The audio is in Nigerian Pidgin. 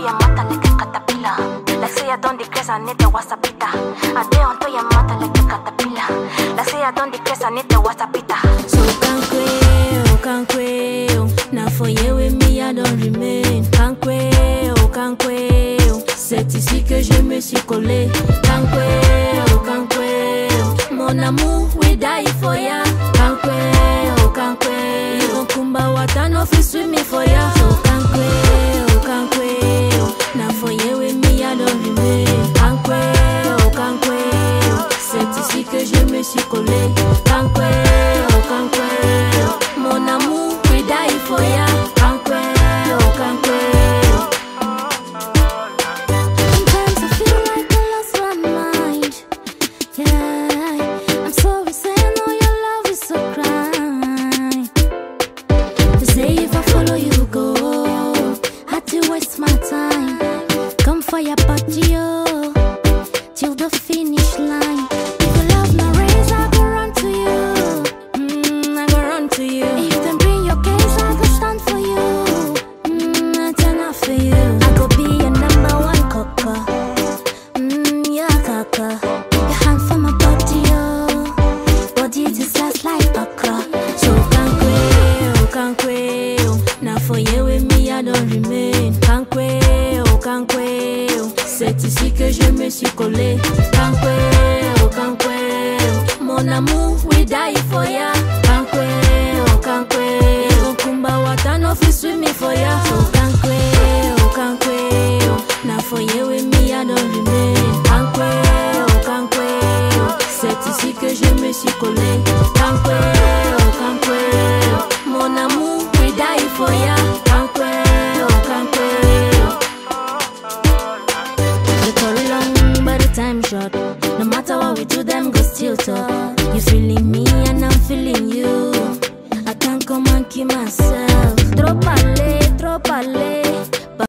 your mata like a caterpillar. Like say I don't decrease, I need the wasapita. I day onto your mata like a caterpillar. Like say I don't decrease, I need the wasapita. So can't quail. Now for you with me, I don't remain. Can't quail. C'est ici que je me suis collé. Can't quail. Mon amour, we die for ya. Can't quail. Even kumba watano fi swim me for ya. So can't quail. Now for you with me, I don't remain. Can't quail. C'est ici que je me suis collé. Can't quail. Mon amour, we die for ya. Can't quail. Sometimes I feel like I lost my mind. Yeah, I'm sorry saying all your love is so crying. They say if I follow you go, had to waste my time. Come for your party, oh, till the finish line. If you love my race, I go run to you. I go run to you. If them bring your case, I go stand for you. I turn off for you. I go be your number one cocker. Yeah, kaka. Your hand for my body, oh. Body just last like okra. So can't quail. Now for you with me, I don't remain. Can't quail. C'est ici que je me suis collé. Can't quail. Mon amour, we die for ya. Can't quail. Even kumba watano fi swim me for ya. So can't quail. Now for you with me, I don't remain. Can't quail. C'est ici que je me suis collé. Can't quail. Mon amour, we die for ya. Can't quail. The story long, but the time short. No matter what we do, them go still talk. You feeling me?